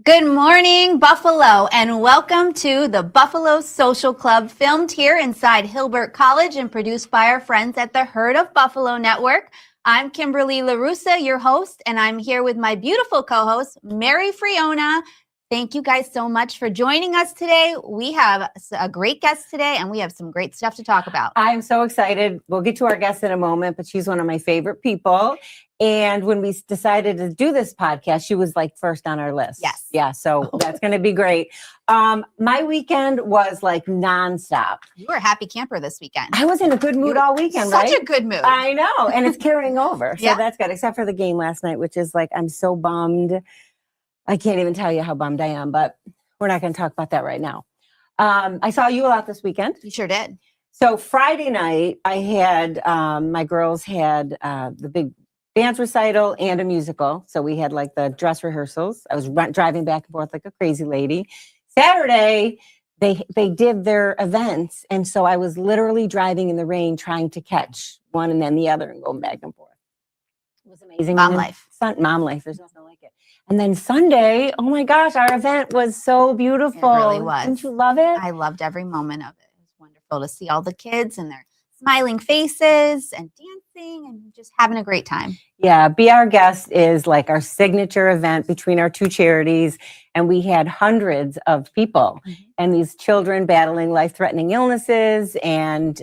Good morning, Buffalo, and welcome to the Buffalo Social Club, filmed here inside Hilbert College and produced by our friends at the Herd of Buffalo Network. I'm Kimberly LaRussa, your host, and I'm here with my beautiful co-host, Mary Friona. Thank you guys so much for joining us today. We have a great guest today, and we have some great stuff to talk about. I'm so excited. We'll get to our guest in a moment, but she's one of my favorite people. And when we decided to do this podcast, she was like first on our list. Yes. Yeah. So that's going to be great. My weekend was like nonstop. You were a happy camper this weekend. I was in a good mood all weekend, Such right? a good mood. I know. And it's carrying over. So Yeah. that's good, except for the game last night, which is like, I'm so bummed. I can't even tell you how bummed I am, but we're not going to talk about that right now. I saw you a lot this weekend. You sure did. So Friday night, I had, my girls had the big dance recital and a musical. So we had like the dress rehearsals. I was driving back and forth like a crazy lady. Saturday, they did their events. And so I was literally driving in the rain, trying to catch one and then the other and going back and forth. It was amazing. Mom life. Mom life. There's nothing like it. And then Sunday, oh my gosh, our event was so beautiful. It really was. Didn't you love it? I loved every moment of it. It was wonderful to see all the kids and their smiling faces and dancing and just having a great time. Yeah, Be Our Guest is like our signature event between our two charities. And we had hundreds of people and these children battling life-threatening illnesses and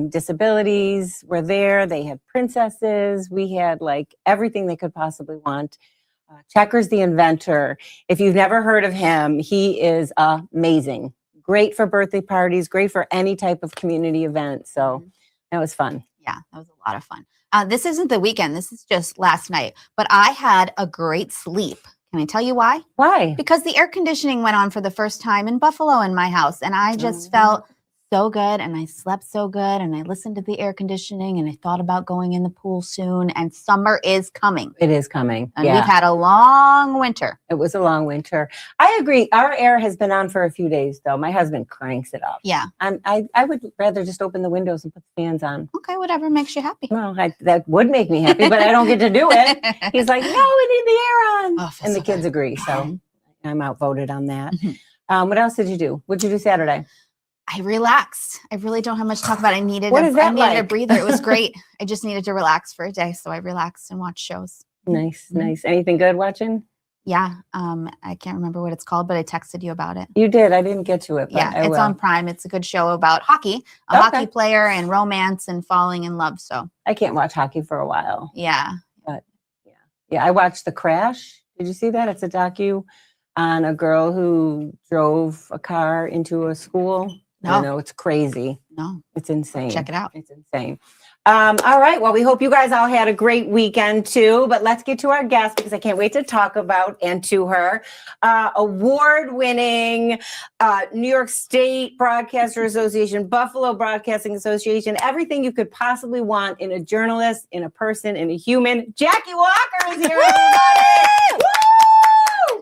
disabilities were there. They had princesses. We had like everything they could possibly want. Checkers the inventor. If you've never heard of him, he is amazing. Great for birthday parties, great for any type of community event. So that was fun. Yeah, that was a lot of fun. This isn't the weekend. This is just last night. But I had a great sleep. Can I tell you why? Why? Because the air conditioning went on for the first time in Buffalo in my house. And I just felt so good. And I slept so good. And I listened to the air conditioning. And I thought about going in the pool soon. And summer is coming. It is coming. And we've had a long winter. It was a long winter. I agree. Our air has been on for a few days, though. My husband cranks it up. Yeah. I would rather just open the windows and put the fans on. Okay, whatever makes you happy. Well, that would make me happy, but I don't get to do it. He's like, no, we need the air on. Oh, and the kids agree. So I'm outvoted on that. What else did you do? What did you do Saturday? I relaxed. I really don't have much to talk about. I needed a breather. It was great. I just needed to relax for a day. So I relaxed and watched shows. Nice. Anything good watching? Yeah. I can't remember what it's called, but I texted you about it. You did. I didn't get to it. But yeah, it's on Prime. It's a good show about hockey, hockey player and romance and falling in love. So I can't watch hockey for a while. Yeah. But yeah. I watched The Crash. Did you see that? It's a docu on a girl who drove a car into a school. No, it's crazy. No, it's insane. Check it out. It's insane. All right. Well, we hope you guys all had a great weekend too, but let's get to our guest because I can't wait to talk about and to her. Award-winning New York State Broadcaster Association, Buffalo Broadcasting Association, everything you could possibly want in a journalist, in a person, in a human. Jackie Walker is here, everybody.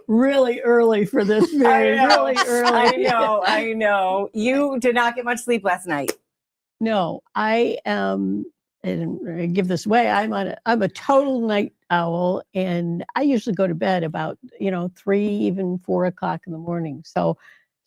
Really early for this, Mary. Really early. I know. You did not get much sleep last night. No, I am, and I give this away, I'm a total night owl, and I usually go to bed about 3, even 4 o'clock in the morning. So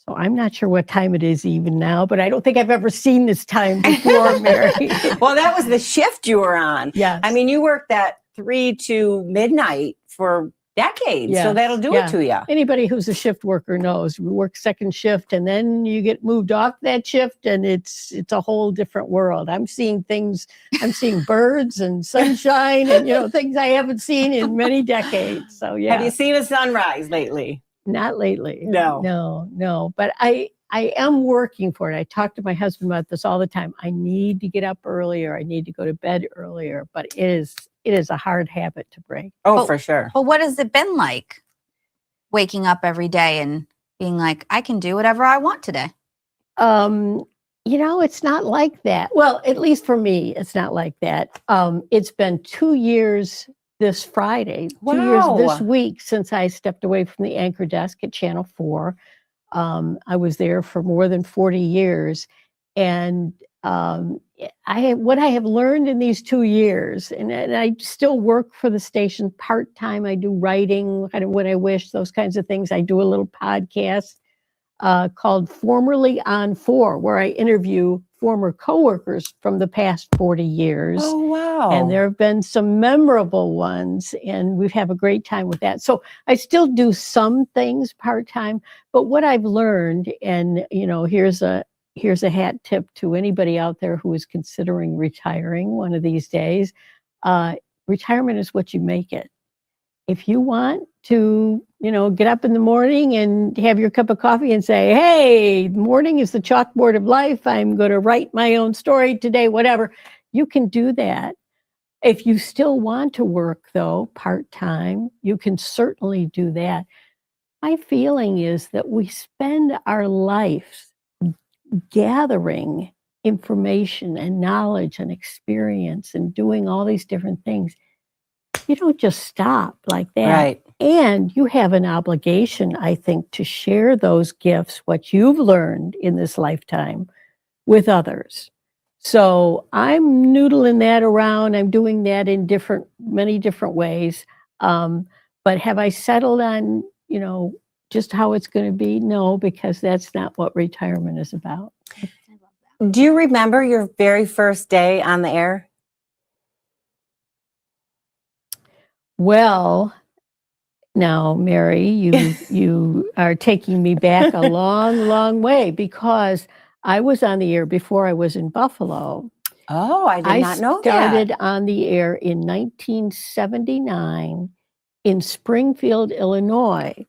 I'm not sure what time it is even now, but I don't think I've ever seen this time before, Mary. Well, that was the shift you were on. Yeah. I mean, you worked that 3 to midnight for decades. Yeah. So that'll do it to you. Anybody who's a shift worker knows we work second shift and then you get moved off that shift and it's a whole different world. I'm seeing things, I'm seeing birds and sunshine and, things I haven't seen in many decades. So yeah. Have you seen a sunrise lately? Not lately. No. But I am working for it. I talk to my husband about this all the time. I need to get up earlier. I need to go to bed earlier, but it is a hard habit to break. Oh, for sure. But what has it been like waking up every day and being like, I can do whatever I want today? It's not like that. Well, at least for me, it's not like that. It's been 2 years this Friday, 2 years this week since I stepped away from the anchor desk at Channel 4. I was there for more than 40 years. And what I have learned in these 2 years, and I still work for the station part-time. I do writing kind of when I wish, those kinds of things. I do a little podcast called Formerly on 4, where I interview former coworkers from the past 40 years. Oh, wow. And there have been some memorable ones, and we have a great time with that. So I still do some things part-time, but what I've learned, and here's a hat tip to anybody out there who is considering retiring one of these days. Retirement is what you make it. If you want to, get up in the morning and have your cup of coffee and say, hey, morning is the chalkboard of life. I'm going to write my own story today, whatever. You can do that. If you still want to work, though, part-time, you can certainly do that. My feeling is that we spend our life gathering information and knowledge and experience and doing all these different things. You don't just stop like that. Right. And you have an obligation, I think, to share those gifts, what you've learned in this lifetime, with others. So I'm noodling that around. I'm doing that in many different ways. But have I settled on, just how it's going to be? No, because that's not what retirement is about. Do you remember your very first day on the air? Well, now, Mary, you are taking me back a long, long way, because I was on the air before I was in Buffalo. Oh, I did not know that. I started on the air in 1979 in Springfield, Illinois,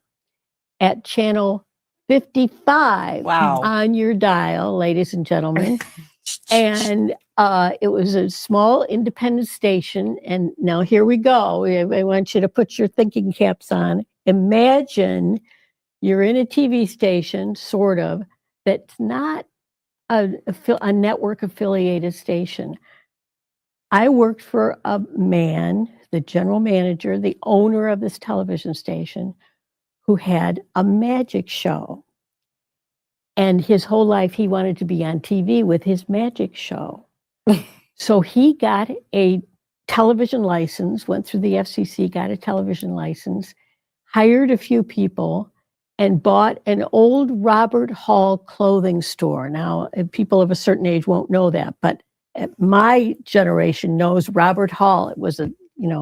at channel 55 on your dial, ladies and gentlemen. And it was a small independent station. And now here we go. I want you to put your thinking caps on. Imagine you're in a TV station, sort of, that's not a network affiliated station. I worked for a man, the general manager, the owner of this television station, who had a magic show. And his whole life, he wanted to be on TV with his magic show. So he got a television license, went through the FCC, got a television license, hired a few people, and bought an old Robert Hall clothing store. Now, people of a certain age won't know that, but my generation knows Robert Hall. It was a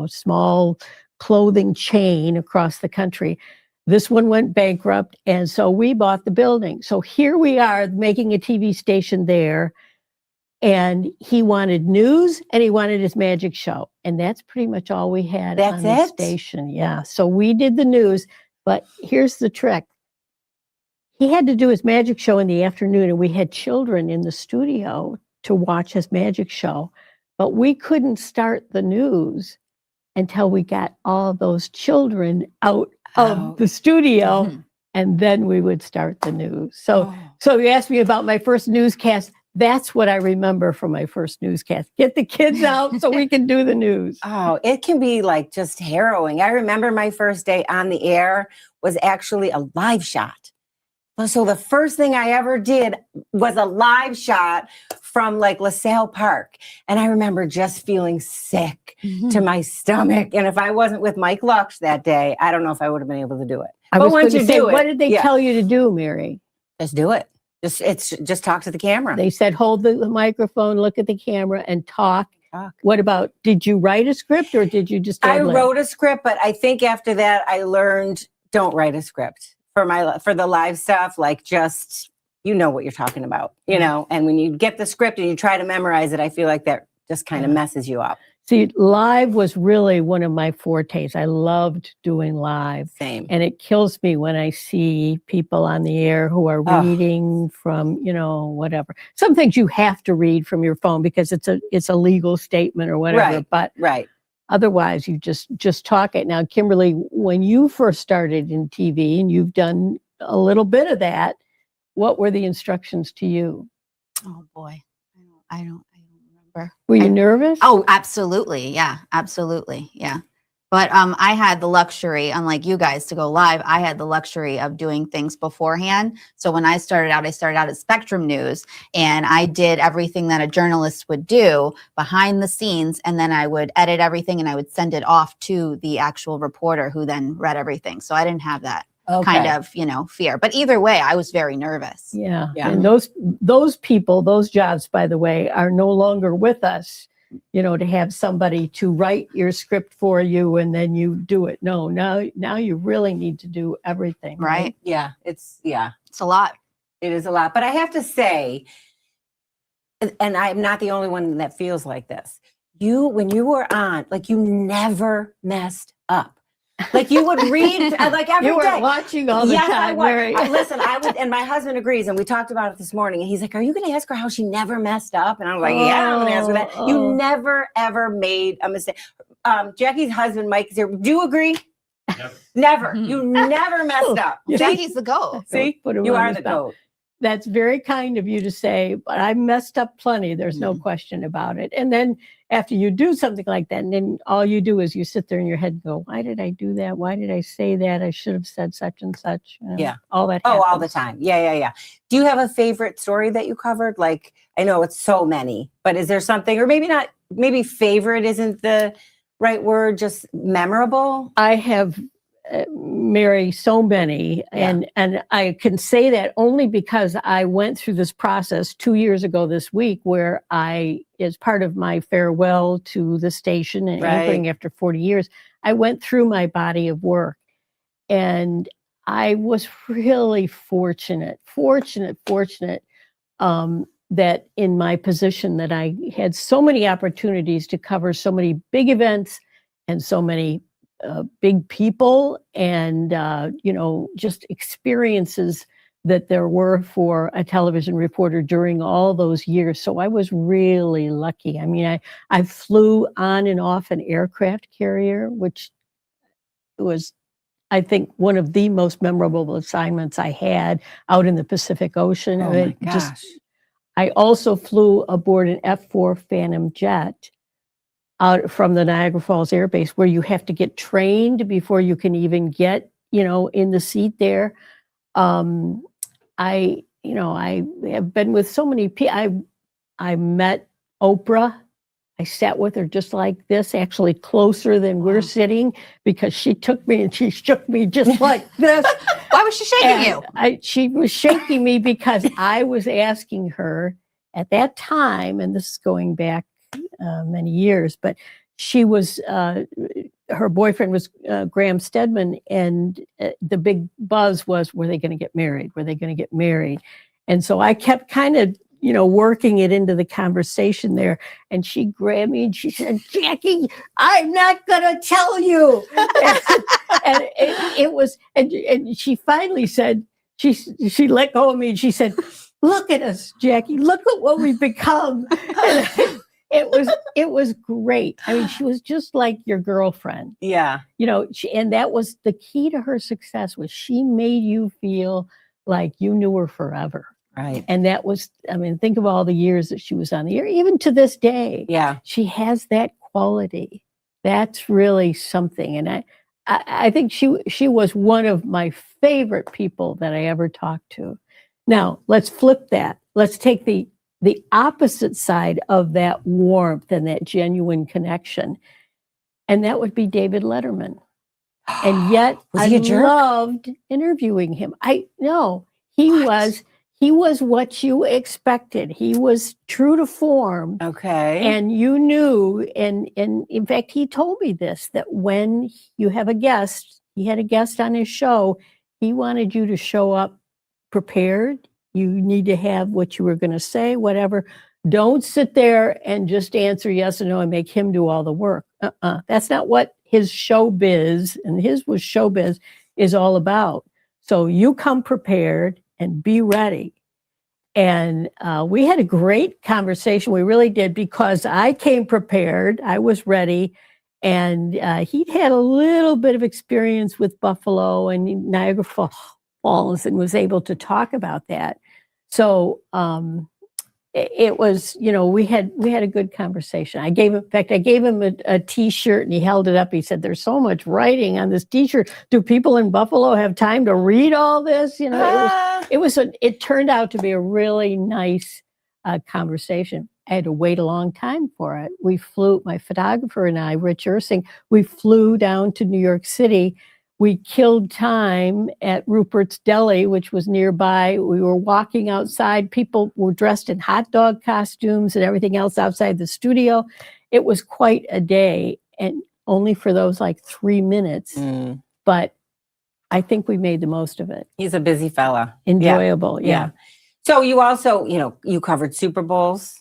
small clothing chain across the country. This one went bankrupt, and so we bought the building. So here we are making a TV station there, and he wanted news and he wanted his magic show. And that's pretty much all we had on the station. Yeah, so we did the news, but here's the trick. He had to do his magic show in the afternoon, and we had children in the studio to watch his magic show, but we couldn't start the news until we got all those children out of the studio, and then we would start the news. So you asked me about my first newscast. That's what I remember from my first newscast. Get the kids out so we can do the news. Oh, it can be like just harrowing. I remember my first day on the air was actually a live shot. So the first thing I ever did was a live shot from like LaSalle Park. And I remember just feeling sick to my stomach. And if I wasn't with Mike Lux that day, I don't know if I would have been able to do it. But once you do it, what did they tell you to do, Mary? Just do it. Just talk to the camera. They said, hold the microphone, look at the camera, and talk. What about, did you write a script, or did you just? I wrote a script, but I think after that I learned, don't write a script for the live stuff. Like, just, what you're talking about, and when you get the script and you try to memorize it, I feel like that just kind of messes you up. See, live was really one of my fortes. I loved doing live. Same. And it kills me when I see people on the air who are reading from, whatever. Some things you have to read from your phone because it's a legal statement or whatever. Right. Otherwise, you just talk it. Now, Kimberly, when you first started in TV, and you've done a little bit of that, what were the instructions to you? Oh boy, I don't remember. Were you nervous? Oh, absolutely. Yeah, absolutely. Yeah. But I had the luxury, unlike you guys, to go live. I had the luxury of doing things beforehand. So when I started out at Spectrum News, and I did everything that a journalist would do behind the scenes, and then I would edit everything and I would send it off to the actual reporter who then read everything. So I didn't have that kind of, fear. But either way, I was very nervous. Yeah. Yeah. And those people, those jobs, by the way, are no longer with us. To have somebody to write your script for you and then you do it. No, now you really need to do everything. Right? Yeah. It's a lot. It is a lot. But I have to say, and I'm not the only one that feels like this. When you were on, like, you never messed up. Like, you would read like every you were day. watching all the Yes, time. I was. Listen, I would, and my husband agrees, and we talked about it this morning. And he's like, "Are you going to ask her how she never messed up?" And I'm like, "Yeah, I'm going to ask her that." You never ever made a mistake. Jackie's husband, Mike, is here. Do you agree? Never. You never messed up. Jackie's the GOAT. See, you are the GOAT. That's very kind of you to say, but I messed up plenty. There's no question about it. And then after you do something like that, and then all you do is you sit there in your head and go, why did I do that? Why did I say that? I should have said such and such. Yeah. All that happens. happens. All the time. Yeah. Do you have a favorite story that you covered? Like, I know it's so many, but is there something, or maybe not, maybe favorite isn't the right word, just memorable? I have marry so many, and I can say that only because I went through this process 2 years ago this week, where as part of my farewell to the station and anchoring after 40 years, I went through my body of work, and I was really fortunate that in my position that I had so many opportunities to cover so many big events and so many big people and, just experiences that there were for a television reporter during all those years. So I was really lucky. I mean, I flew on and off an aircraft carrier, which was, I think, one of the most memorable assignments I had out in the Pacific Ocean. Oh my gosh. I also flew aboard an F-4 Phantom jet out from the Niagara Falls Air Base, where you have to get trained before you can even get, in the seat there. I have been with so many people. I met Oprah. I sat with her just like this, actually closer than we're sitting, because she took me and she shook me just like this. Why was she shaking you? She was shaking me because I was asking her at that time, and this is going back many years, but she was, her boyfriend was Graham Stedman, and the big buzz was, were they going to get married? Were they going to get married? And so I kept kind of, working it into the conversation there. And she grabbed me and she said, "Jackie, I'm not going to tell you." and it was, and she finally said, she let go of me and she said, "Look at us, Jackie, look at what we've become." And it was great. I mean, she was just like your girlfriend. Yeah. And that was the key to her success, was she made you feel like you knew her forever. Right. And that was, I mean, think of all the years that she was on the air, even to this day. Yeah. She has that quality. That's really something. And I think she was one of my favorite people that I ever talked to. Now, let's flip that. Let's take the opposite side of that warmth and that genuine connection. And that would be David Letterman. And yet I loved interviewing him. He was what you expected. He was true to form. Okay. And you knew, and in fact, he told me this, that when you have a guest, he had a guest on his show, he wanted you to show up prepared. You need to have what you were going to say, whatever. Don't sit there and just answer yes or no and make him do all the work. That's not what his showbiz, and his was showbiz, is all about. So you come prepared and be ready. And we had a great conversation. We really did, because I came prepared. I was ready. And he'd had a little bit of experience with Buffalo and Niagara Falls and was able to talk about that. So it was, we had a good conversation. In fact, I gave him a T-shirt, and he held it up. He said, "There's so much writing on this T-shirt. Do people in Buffalo have time to read all this?" It turned out to be a really nice conversation. I had to wait a long time for it. My photographer and I, Rich Ursing, we flew down to New York City. We killed time at Rupert's Deli, which was nearby. We were walking outside. People were dressed in hot dog costumes and everything else outside the studio. It was quite a day, and only for those like 3 minutes. But I think we made the most of it. He's a busy fella. Enjoyable, yeah. So you also, you covered Super Bowls.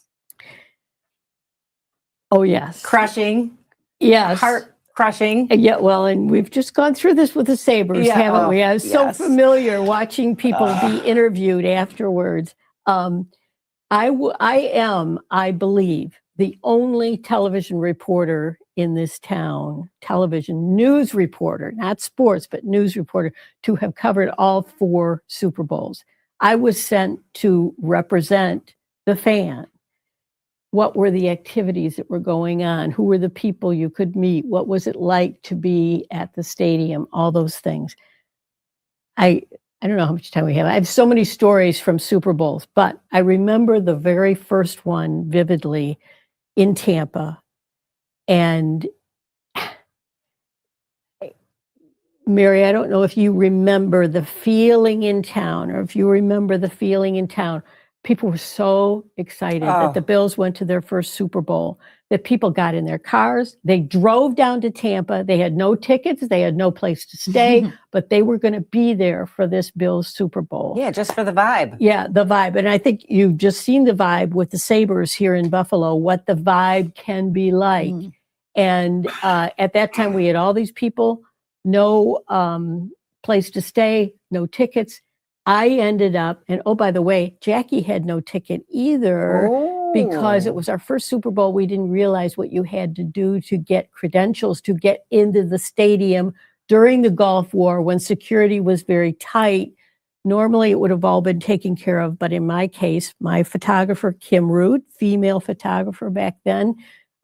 Oh, yes. Crushing. Yes. Heart crushing. Yeah, well, and we've just gone through this with the Sabres, haven't we? I was so familiar watching people be interviewed afterwards. I am, I believe, the only television reporter in this town, television news reporter, not sports, but news reporter, to have covered all 4 Super Bowls. I was sent to represent the fan. What were the activities that were going on? Who were the people you could meet? What was it like to be at the stadium? All those things. I don't know how much time we have. I have so many stories from Super Bowls, but I remember the very first one vividly in Tampa. And Mary, I don't know if you remember the feeling in town, or if you remember the feeling in town. People were so excited that the Bills went to their first Super Bowl, that people got in their cars. They drove down to Tampa. They had no tickets. They had no place to stay, but they were going to be there for this Bills Super Bowl. Yeah, just for the vibe. Yeah, the vibe. And I think you've just seen the vibe with the Sabres here in Buffalo, what the vibe can be like. And at that time, we had all these people, no place to stay, no tickets. I ended up, and oh, by the way, Jackie had no ticket either, because it was our first Super Bowl. We didn't realize what you had to do to get credentials to get into the stadium during the Gulf War, when security was very tight. Normally it would have all been taken care of, but in my case, my photographer, Kim Root, female photographer back then,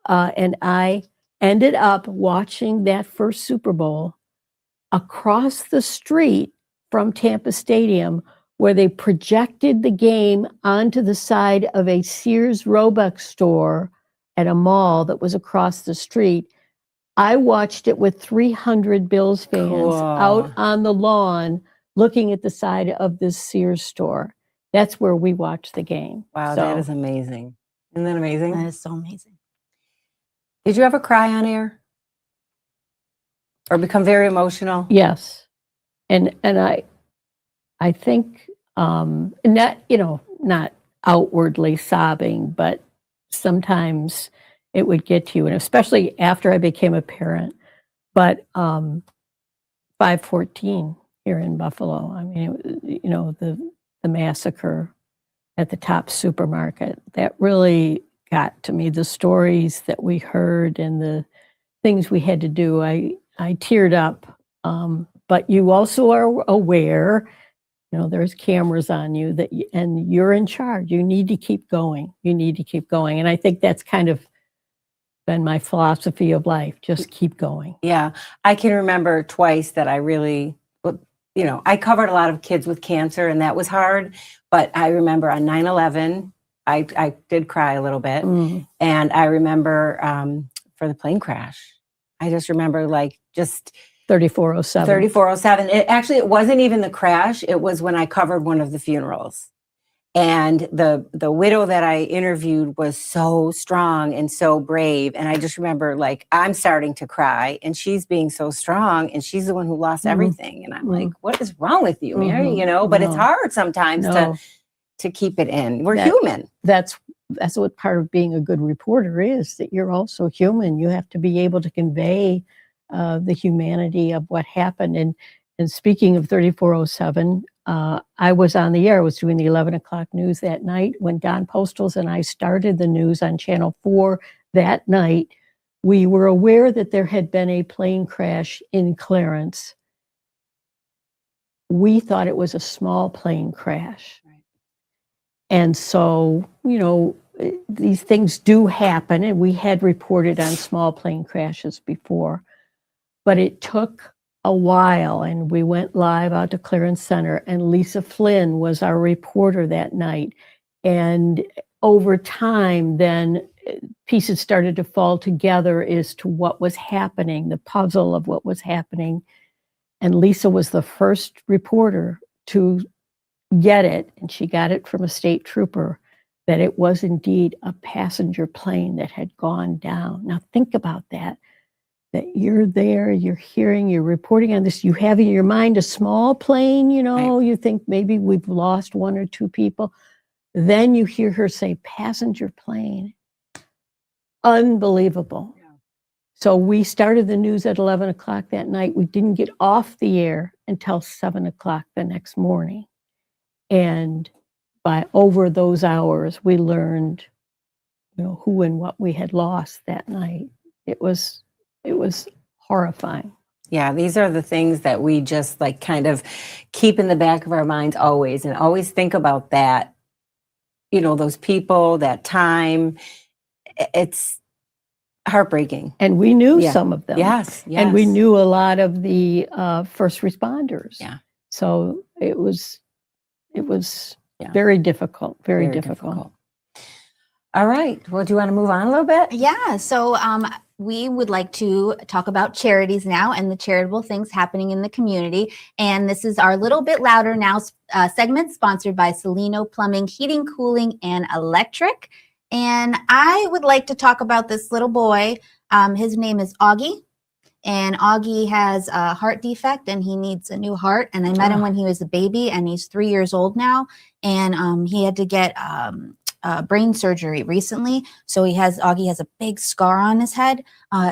and I ended up watching that first Super Bowl across the street from Tampa Stadium, where they projected the game onto the side of a Sears Roebuck store at a mall that was across the street. I watched it with 300 Bills fans out on the lawn looking at the side of this Sears store. That's where we watched the game. Wow, that is amazing. Isn't that amazing? That is so amazing. Did you ever cry on air? Or become very emotional? Yes. And I think not outwardly sobbing, but sometimes it would get to you, and especially after I became a parent. But 514 here in Buffalo, I mean, the massacre at the Top supermarket, that really got to me. The stories that we heard and the things we had to do, I teared up. But you also are aware, there's cameras on you and you're in charge. You need to keep going. And I think that's kind of been my philosophy of life. Just keep going. Yeah. I can remember twice that I really, I covered a lot of kids with cancer, and that was hard. But I remember on 9/11, I did cry a little bit. And I remember for the plane crash, I just remember 3407. 3407. It wasn't even the crash. It was when I covered one of the funerals. And the widow that I interviewed was so strong and so brave. And I just remember I'm starting to cry, and she's being so strong, and she's the one who lost everything. And I'm like, what is wrong with you, Mary? But it's hard sometimes to keep it in. We're human. That's what part of being a good reporter is, that you're also human. You have to be able to convey the humanity of what happened. And speaking of 3407, I was on the air. I was doing the 11 o'clock news that night when Don Postles and I started the news on Channel 4 that night. We were aware that there had been a plane crash in Clarence. We thought it was a small plane crash. And so, these things do happen, and we had reported on small plane crashes before, but it took a while, and we went live out to Clearance Center, and Lisa Flynn was our reporter that night. And over time, then pieces started to fall together as to what was happening, the puzzle of what was happening. And Lisa was the first reporter to get it, and she got it from a state trooper, that it was indeed a passenger plane that had gone down. Now think about that you're there, you're hearing, you're reporting on this, you have in your mind a small plane, Right. you think maybe we've lost one or two people. Then you hear her say passenger plane. Unbelievable. Yeah. So we started the news at 11 o'clock that night. We didn't get off the air until 7 o'clock the next morning. And by over those hours, we learned, who and what we had lost that night. It was horrifying. Yeah, these are the things that we just like kind of keep in the back of our minds always, and always think about that, those people, that time. It's heartbreaking. And we knew Yeah. some of them. Yes, yes. And we knew a lot of the first responders. Yeah. So it was Yeah. very difficult, very difficult. All right. Well, do you want to move on a little bit? Yeah. So we would like to talk about charities now and the charitable things happening in the community. And this is our Little Bit Louder Now segment, sponsored by Celino Plumbing, Heating, Cooling, and Electric. And I would like to talk about this little boy. His name is Augie. And Augie has a heart defect and he needs a new heart. And I met him when he was a baby, and he's 3 years old now. And he had to get brain surgery recently. So Augie has a big scar on his head.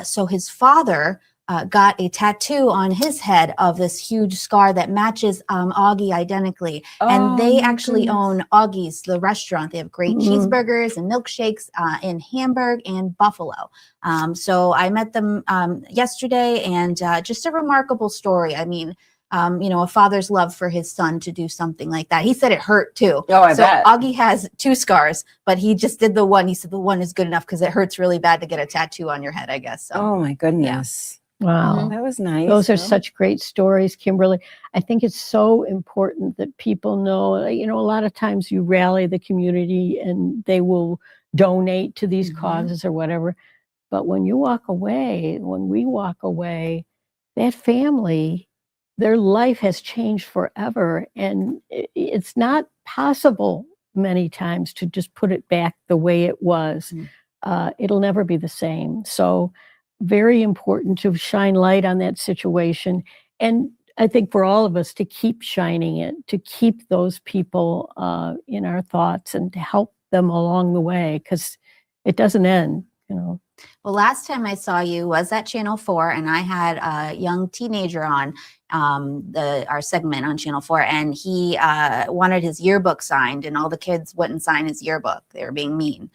So his father got a tattoo on his head of this huge scar that matches Augie identically. And they actually own Augie's, the restaurant. They have great cheeseburgers and milkshakes in Hamburg and Buffalo. So I met them yesterday, and just a remarkable story. I mean, a father's love for his son to do something like that. He said it hurt too. Oh, I bet. Augie has 2 scars, but he just did the one. He said the one is good enough because it hurts really bad to get a tattoo on your head, I guess. So. Oh my goodness. Wow. That was nice. Those are such great stories, Kimberly. I think it's so important that people know, a lot of times you rally the community and they will donate to these causes or whatever. But when we walk away, that family, their life has changed forever. And it's not possible many times to just put it back the way it was. It'll never be the same. So very important to shine light on that situation. And I think for all of us to keep shining it, to keep those people in our thoughts and to help them along the way, because it doesn't end, Well, last time I saw you was at Channel 4, and I had a young teenager on our segment on Channel 4, and he wanted his yearbook signed, and all the kids wouldn't sign his yearbook. They were being mean.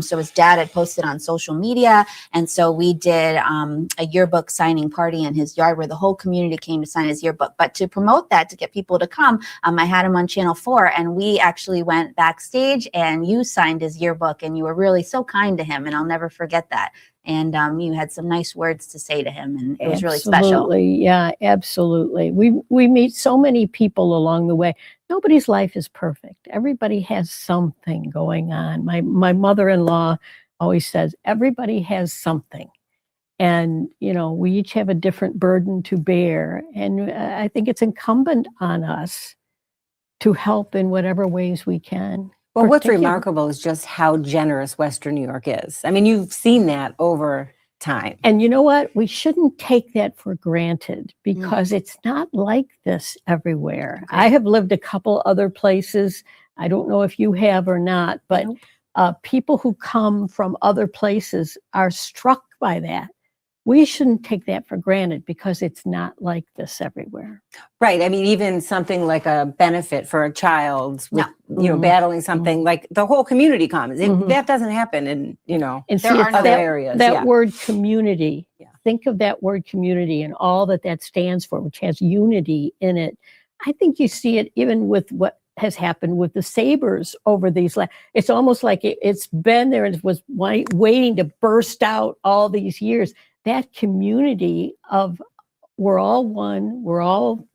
So his dad had posted on social media, and so we did a yearbook signing party in his yard where the whole community came to sign his yearbook. But to promote that, to get people to come, I had him on Channel 4, and we actually went backstage, and you signed his yearbook, and you were really so kind to him, and I'll never forget that. And you had some nice words to say to him, and it was really special. Absolutely, yeah, absolutely. We meet so many people along the way. Nobody's life is perfect. Everybody has something going on. My mother-in-law always says, everybody has something. And, we each have a different burden to bear. And I think it's incumbent on us to help in whatever ways we can. Well, what's remarkable is just how generous Western New York is. I mean, you've seen that over time. And you know what? We shouldn't take that for granted, because it's not like this everywhere. Okay. I have lived a couple other places. I don't know if you have or not, but people who come from other places are struck by that. We shouldn't take that for granted, because it's not like this everywhere. Right. I mean, even something like a benefit for a child, with, battling something, like the whole community comes. That doesn't happen in, and there are other areas. That word community, think of that word community and all that stands for, which has unity in it. I think you see it even with what has happened with the Sabres over these. It's almost like it's been there and it was waiting to burst out all these years. That community of we're all one, we're all,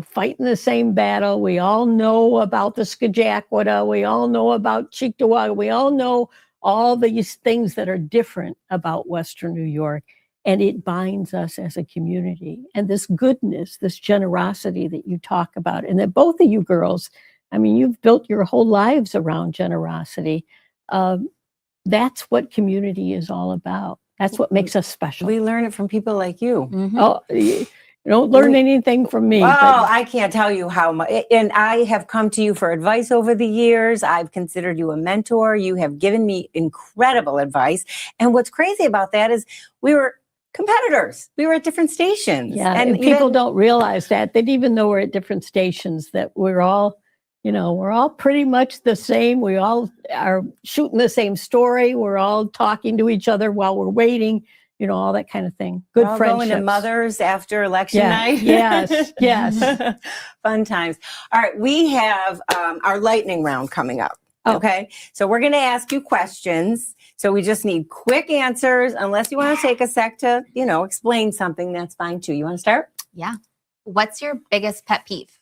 fighting the same battle. We all know about the JACQUIE. We all know about Cheektowaga. We all know all these things that are different about Western New York. And it binds us as a community. And this goodness, this generosity that you talk about, and that both of you girls, I mean, you've built your whole lives around generosity. That's what community is all about. That's what makes us special. We learn it from people like you. Mhm. Oh, you don't learn anything from me. Oh, but I can't tell you how much. And I have come to you for advice over the years. I've considered you a mentor. You have given me incredible advice. And what's crazy about that is we were competitors. We were at different stations. yeah, and people don't realize that even though we're at different stations, that we're all, we're all pretty much the same. We all are shooting the same story. We're all talking to each other while we're waiting, all that kind of thing. Good we're all friendships. going to Mother's after election night. Yes, yes. Fun times. All right, we have our lightning round coming up. Oh. Okay, so we're going to ask you questions. So we just need quick answers. Unless you want to take a sec to, explain something, that's fine too. You want to start? Yeah. What's your biggest pet peeve?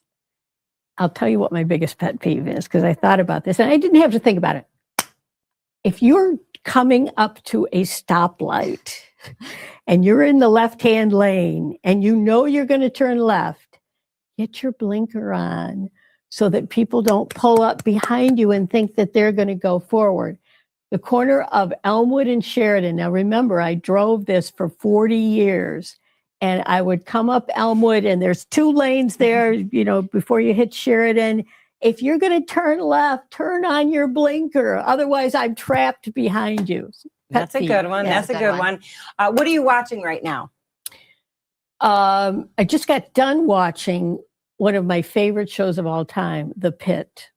I'll tell you what my biggest pet peeve is, because I thought about this and I didn't have to think about it. If you're coming up to a stoplight and you're in the left-hand lane and you're going to turn left, get your blinker on so that people don't pull up behind you and think that they're going to go forward. The corner of Elmwood and Sheridan. Now, remember, I drove this for 40 years, and I would come up Elmwood, and there's 2 lanes there, before you hit Sheridan. If you're going to turn left, turn on your blinker. Otherwise, I'm trapped behind you. That's a good one. Yeah, That's a good one. What are you watching right now? I just got done watching one of my favorite shows of all time, The Pit.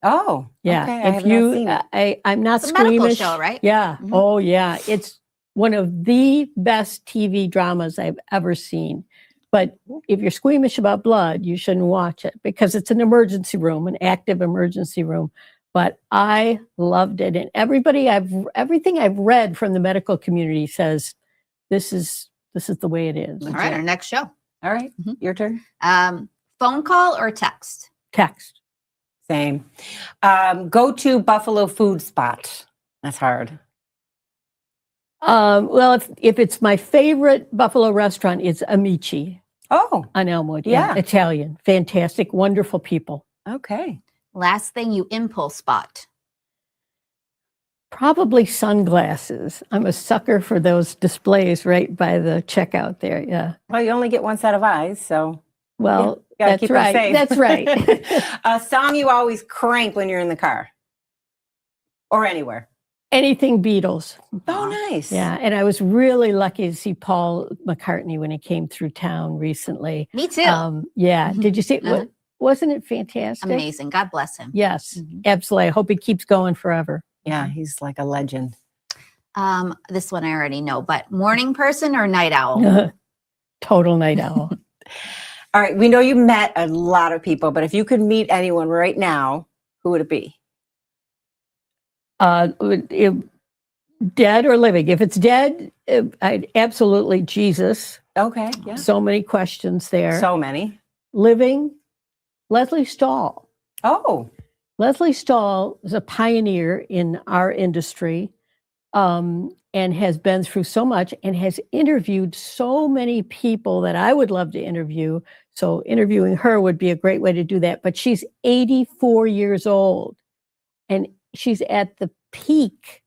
Oh, yeah. Okay. I have not seen it. I'm not It's a medical squeamish. show, right? Yeah. Mhm. Oh, yeah. It's one of the best TV dramas I've ever seen. But if you're squeamish about blood, you shouldn't watch it because it's an emergency room, an active emergency room. But I loved it, and everything I've read from the medical community says this is the way it is. All right, our next show. All right, your turn. Phone call or text? Text. Same. Go to Buffalo food spot. That's hard. Well, if it's my favorite Buffalo restaurant, it's Amici Oh, on Elmwood. Yeah. Italian, fantastic, wonderful people. okay. Last thing you impulse spot? Probably sunglasses. I'm a sucker for those displays right by the checkout there. Yeah. Well, you only get one set of eyes, so Well, gotta that's keep 'em right. safe. That's right. A song you always crank when you're in the car or anywhere. Anything Beatles. Oh, nice. Yeah. And I was really lucky to see Paul McCartney when he came through town recently. Me too. Yeah. Did you see it? Uh-huh. Wasn't it fantastic? Amazing. God bless him. Yes, Mhm. absolutely. I hope he keeps going forever. Yeah, he's like a legend. This one I already know, but morning person or night owl? Total night owl. All right, we know you met a lot of people, but if you could meet anyone right now, who would it be? Dead or living? If it's dead, I'd absolutely Jesus. Okay, yeah. So many questions there. So many. Living, Leslie Stahl. Oh, Leslie Stahl is a pioneer in our industry and has been through so much and has interviewed so many people that I would love to interview. So interviewing her would be a great way to do that. But she's 84 years old and she's at the peak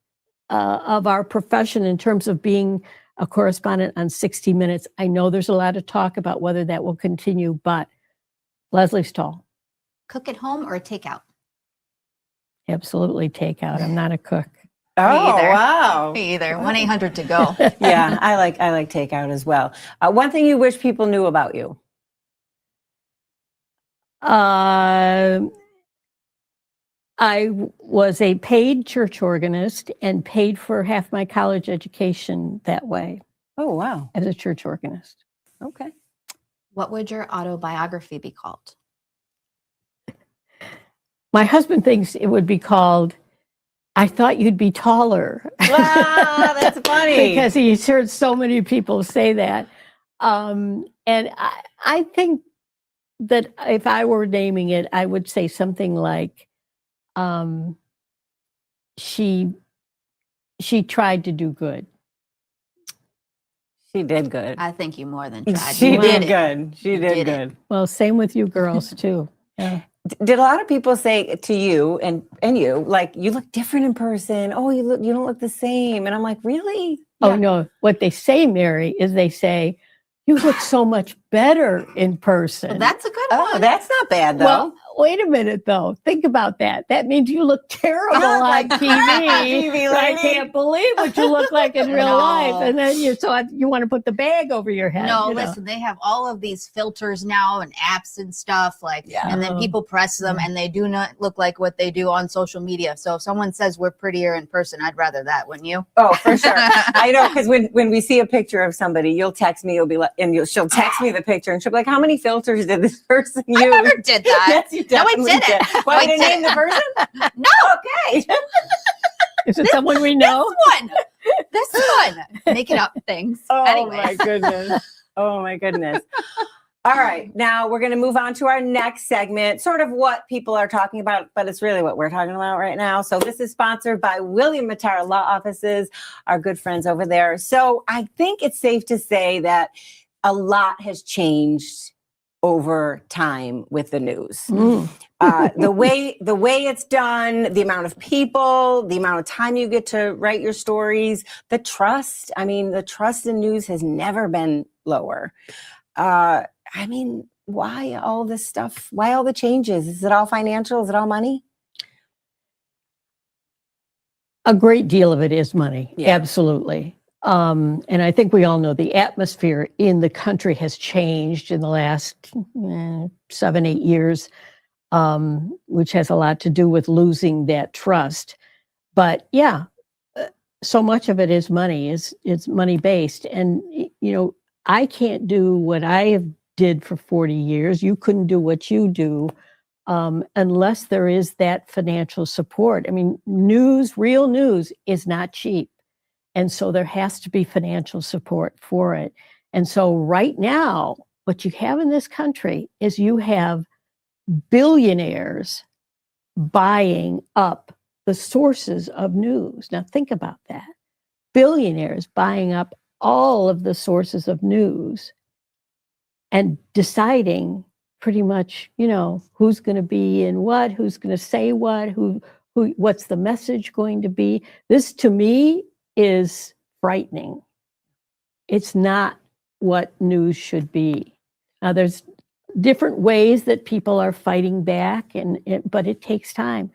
of our profession in terms of being a correspondent on 60 Minutes. I know there's a lot of talk about whether that will continue, but Leslie Stahl. Cook at home or takeout? Absolutely takeout. I'm not a cook. oh, either. wow. Me either. 1-800 to go. Yeah, I like takeout as well. One thing you wish people knew about you? I was a paid church organist and paid for half my college education that way Oh, wow. as a church organist. Okay. What would your autobiography be called? My husband thinks it would be called, I thought you'd be taller. Wow, that's funny. Because he's heard so many people say that. And I think that if I were naming it, I would say something like, she tried to do good. She did good. I think you more than tried. She You did it. good. She You did did it. good. Well, same with you girls too. Yeah. Did a lot of people say to you and you, like, you look different in person? Oh, you don't look the same. And I'm like, really? Oh Yeah. no, what they say, Mary, is they say, you look so much better in person. Well, that's a good Oh, one. that's not bad though. Well, wait a minute though. Think about that. That means you look terrible on Like TV. TV I lady. can't believe what you look like in real No. life. And then you want to put the bag over your head. No, you know. listen, they have all of these filters now and apps and stuff and then people press them and they do not look like what they do on social media. So if someone says we're prettier in person, I'd rather that, wouldn't you? Oh, for sure. I know, because when we see a picture of somebody, you'll text me, you'll be like, she'll text me the picture and she'll be like, how many filters did this person use? I never did that. Yes, you No, I definitely didn't. did. Why I did you name the person? No. Okay. Is it someone we know? This one. Making up things. Oh Anyway. my goodness. Oh my goodness. All right. Now we're going to move on to our next segment, sort of what people are talking about, but it's really what we're talking about right now. So this is sponsored by William Matara Law Offices, our good friends over there. So I think it's safe to say that a lot has changed over time with the news. The way it's done, the amount of people, the amount of time you get to write your stories, the trust. I mean, the trust in news has never been lower. I mean, why all this stuff? Why all the changes? Is it all financial? Is it all money? A great deal of it is money. Yeah. Absolutely. And I think we all know the atmosphere in the country has changed in the last 7, 8 years, which has a lot to do with losing that trust. But yeah, so much of it is money, is money based. And, you know, I can't do what I did for 40 years. You couldn't do what you do unless there is that financial support. I mean, real news is not cheap. And so there has to be financial support for it. And so right now, what you have in this country is you have billionaires buying up the sources of news. Now think about that. Billionaires buying up all of the sources of news and deciding pretty much, you know, who's going to be in what, who's going to say what, what's the message going to be. This to me is frightening. It's not what news should be. Now there's different ways that people are fighting back, but it takes time.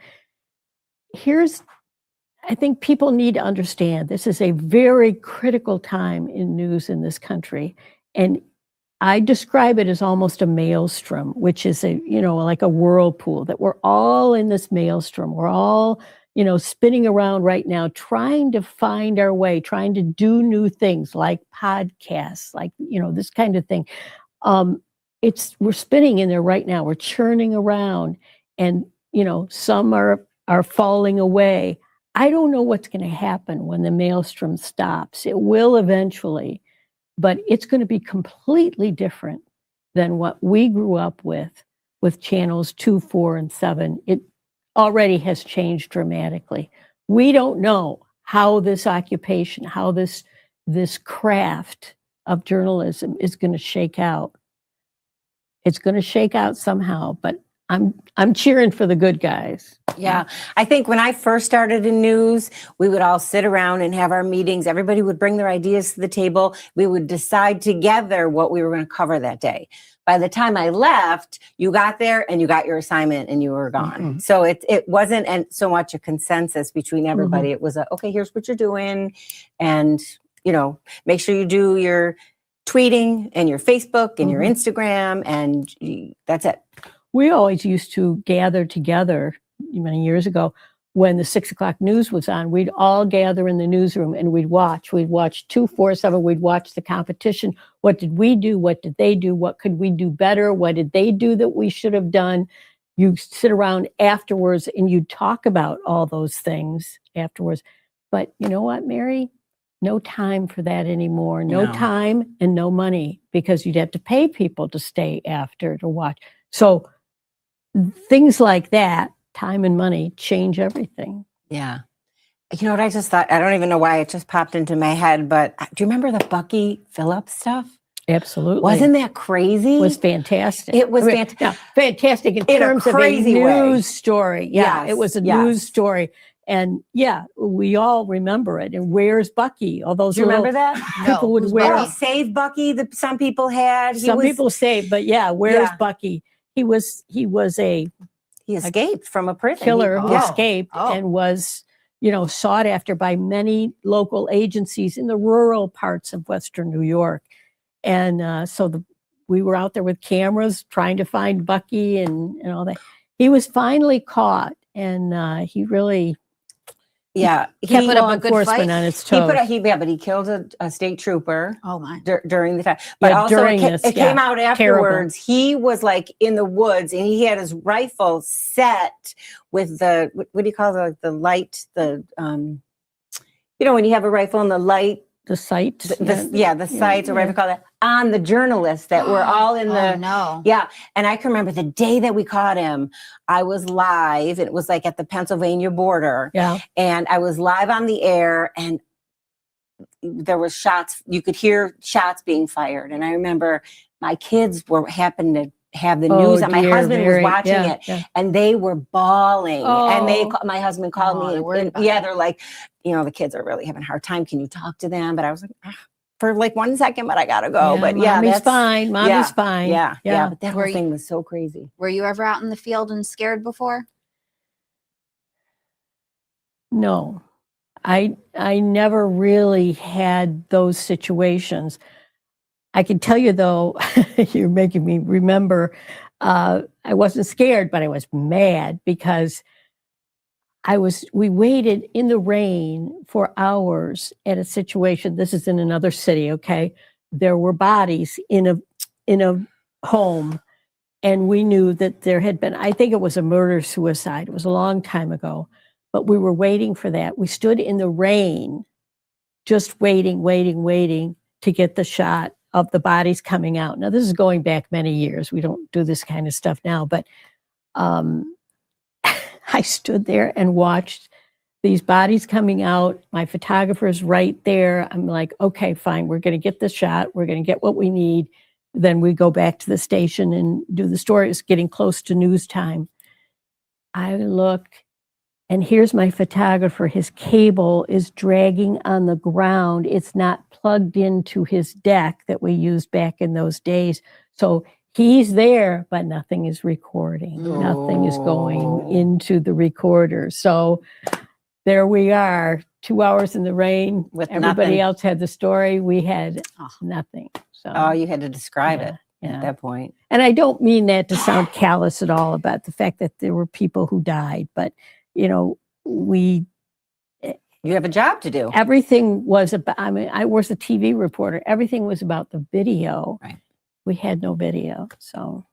I think people need to understand this is a very critical time in news in this country. And I describe it as almost a maelstrom, which is like a whirlpool, that we're all in this maelstrom. We're all, spinning around right now, trying to find our way, trying to do new things like podcasts, like, this kind of thing. We're spinning in there right now. We're churning around and, some are falling away. I don't know what's going to happen when the maelstrom stops. It will eventually, but it's going to be completely different than what we grew up with channels 2, 4, and 7. It already has changed dramatically. We don't know how this occupation, how this craft of journalism is going to shake out. It's going to shake out somehow, but I'm cheering for the good guys. Yeah. I think when I first started in news, we would all sit around and have our meetings. Everybody would bring their ideas to the table. We would decide together what we were going to cover that day. By the time I left, you got there and you got your assignment and you were gone. Mm-hmm. So it wasn't so much a consensus between everybody. Mm-hmm. It was okay, here's what you're doing. And, make sure you do your tweeting and your Facebook and your Instagram, and that's it. We always used to gather together many years ago when the 6 o'clock news was on. We'd all gather in the newsroom and we'd watch 2, 4, 7. We'd watch the competition. What did we do? What did they do? What could we do better? What did they do that we should have done? you sit around afterwards and you talk about all those things afterwards. But you know what, Mary? No time for that anymore. No No. time and no money, because you'd have to pay people to stay after to watch. So things like that, time and money, change everything. Yeah. You know what I just thought? I don't even know why it just popped into my head, but do you remember the Bucky Phillips stuff? Absolutely. Wasn't that crazy? It was fantastic. It was fantastic in terms of a crazy news way. story. Yeah, it was a news story. And yeah, we all remember it. And where's Bucky? All those Do you remember that? people No, would who's wear. Oh, Save Bucky, some people had. People say, but yeah, where's Yeah. Bucky? He was a He escaped from a prison. killer who Yeah. escaped and was, you know, sought after by many local agencies in the rural parts of Western New York. And so we were out there with cameras trying to find Bucky and all that. He was finally caught, and he really Yeah. kept put up law a good enforcement fight? on its toes. But he killed a state trooper. Oh my. During the time. But Yeah, also during it this, came yeah, out afterwards. He was like in the woods and he had his rifle set with the, what do you call the light? You know, when you have a rifle and the light, the sight. the sights or whatever you call that, on the journalists that were all in the, no. yeah. And I can remember the day that we caught him, I was live. It was like at the Pennsylvania border. Yeah. And I was live on the air and there was shots, you could hear shots being fired. And I remember my kids happened to have the news on. My husband was watching it and they were bawling. And my husband called me and they're like, you know, the kids are really having a hard time. Can you talk to them? But I was like, for like 1 second, but I gotta go. But Mommy's fine. Mommy's fine. Yeah. But that whole thing was so crazy. Were you ever out in the field and scared before? No, I never really had those situations. I can tell you though, you're making me remember, I wasn't scared, but I was mad because we waited in the rain for hours at a situation. This is in another city. Okay. There were bodies in a home, and we knew that there had been, I think it was a murder-suicide. It was a long time ago, but we were waiting for that. We stood in the rain, just waiting to get the shot of the bodies coming out. Now, this is going back many years. We don't do this kind of stuff now, but I stood there and watched these bodies coming out. My photographer's right there. I'm like, okay, fine. We're going to get the shot. We're going to get what we need. Then we go back to the station and do the story. It's getting close to news time. I look, and here's my photographer. His cable is dragging on the ground. It's not plugged into his deck that we used back in those days. So he's there, but nothing is recording. Nothing is going into the recorder. So there we are, 2 hours in the rain. With everybody nothing. else had the story. We had nothing. So You had to describe it yeah. at that point. And I don't mean that to sound callous at all about the fact that there were people who died, but you know, you have a job to do. Everything was about, I mean, I was a TV reporter. Everything was about the video. Right. We had no video. So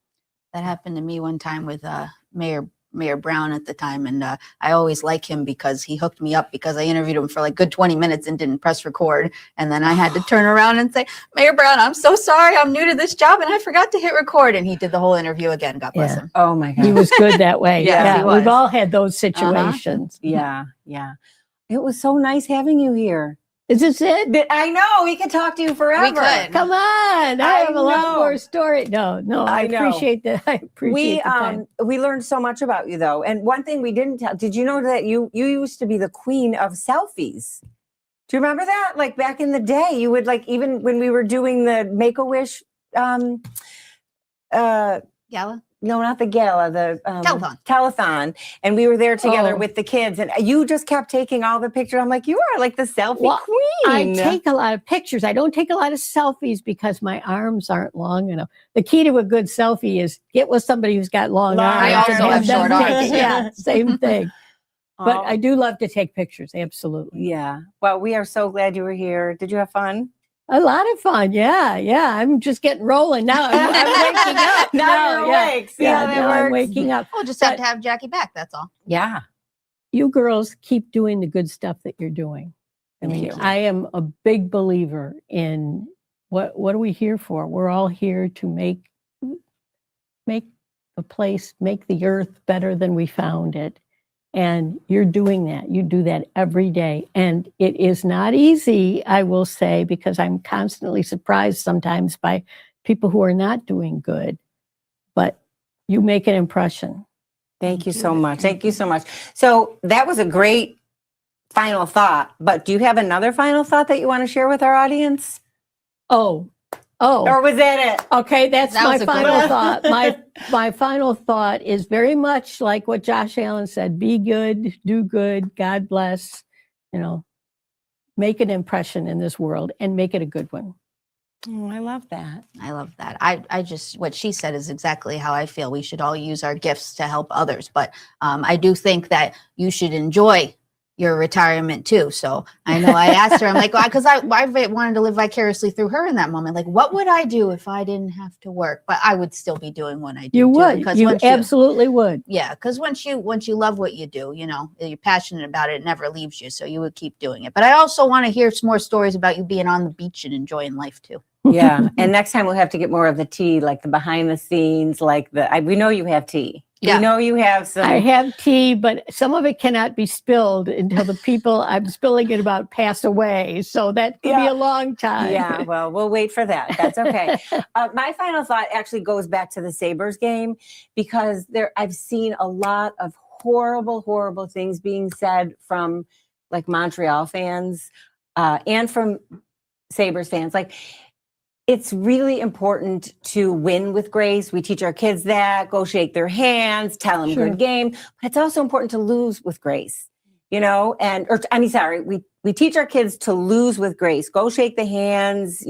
that happened to me one time with Mayor Brown at the time. And I always like him because he hooked me up because I interviewed him for like good 20 minutes and didn't press record. And then I had to turn around and say, Mayor Brown, I'm so sorry. I'm new to this job and I forgot to hit record. And he did the whole interview again. God bless him. Oh my God. He was good that way. He was. We've all had those situations. Yeah. It was so nice having you here. Is this it? I know. We could talk to you forever. We could. Come on. I have a lot more story. No, I appreciate that. I appreciate the time. We learned so much about you though. And one thing we didn't tell, did you know that you used to be the queen of selfies? Do you remember that? Like back in the day, you would like, even when we were doing the Make-A-Wish, Gala? no, not the gala, the telethon. And we were there together with the kids and you just kept taking all the pictures. I'm like, you are like the selfie queen. I take a lot of pictures. I don't take a lot of selfies because my arms aren't long enough. The key to a good selfie is get with somebody who's got long arms. I also have short arms. Yeah, same thing. But I do love to take pictures. Absolutely. Yeah. Well, we are so glad you were here. Did you have fun? A lot of fun. Yeah. I'm just getting rolling now. I'm waking up. Now you're awake. See how that now I'm works? waking up. We'll just have to have Jackie back. That's all. Yeah. You girls keep doing the good stuff that you're doing. I Thank mean, you. I am a big believer in what are we here for? We're all here to make the place, make the earth better than we found it. And you're doing that. You do that every day. And it is not easy, I will say, because I'm constantly surprised sometimes by people who are not doing good. But you make an impression. Thank you so much. Thank you so much. So that was a great final thought. But do you have another final thought that you want to share with our audience? Oh, Or was that it? okay. That's That my was a good final one. thought. My final thought is very much like what Josh Allen said: be good, do good, God bless. Make an impression in this world and make it a good one. Oh, I love that. I love that. I just, what she said is exactly how I feel. We should all use our gifts to help others. But I do think that you should enjoy your retirement too. So I know I asked her, I'm like, because I wanted to live vicariously through her in that moment. Like, what would I do if I didn't have to work? But I would still be doing what I do. You too, would. because You once absolutely would. yeah, because once you love what you do, you're passionate about it, it never leaves you. So you would keep doing it. But I also want to hear some more stories about you being on the beach and enjoying life too. Yeah. And next time we'll have to get more of the tea, like the behind the scenes, like we know you have tea. Yeah. We know you have some. I have tea, but some of it cannot be spilled until the people I'm spilling it about pass away. So that could be a long time. Yeah, well, we'll wait for that. That's okay. My final thought actually goes back to the Sabres game, because I've seen a lot of horrible, horrible things being said from like Montreal fans and from Sabres fans. Like, it's really important to win with grace. We teach our kids that. Go shake their hands, tell them Sure. good game. But it's also important to lose with grace, we teach our kids to lose with grace. Go shake the hands,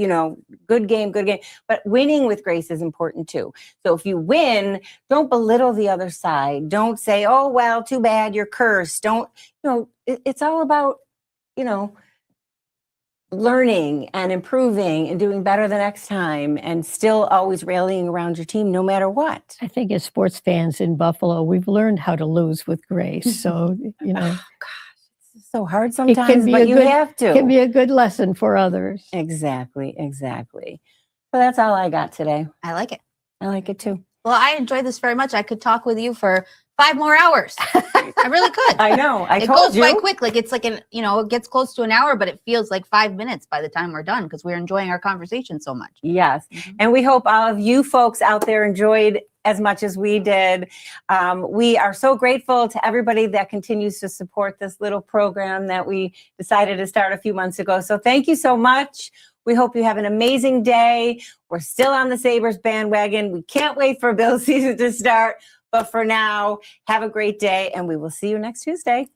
good game, good game. But winning with grace is important too. So if you win, don't belittle the other side. Don't say, oh, well, too bad, you're cursed. It's all about, learning and improving and doing better the next time, and still always rallying around your team no matter what. I think as sports fans in Buffalo, we've learned how to lose with grace. So, Oh, gosh, it's so hard it sometimes, but you have to. It can be a good lesson for others. Exactly. So that's all I got today. I like it. I like it too. Well, I enjoyed this very much. I could talk with you for 5 more hours. I really could. I know. It goes by quick. Like, it's like it gets close to an hour, but it feels like 5 minutes by the time we're done, because we're enjoying our conversation so much. Yes. And we hope all of you folks out there enjoyed as much as we did. We are so grateful to everybody that continues to support this little program that we decided to start a few months ago. So thank you so much. We hope you have an amazing day. We're still on the Sabres bandwagon. We can't wait for Bill's season to start. But for now, have a great day, and we will see you next Tuesday.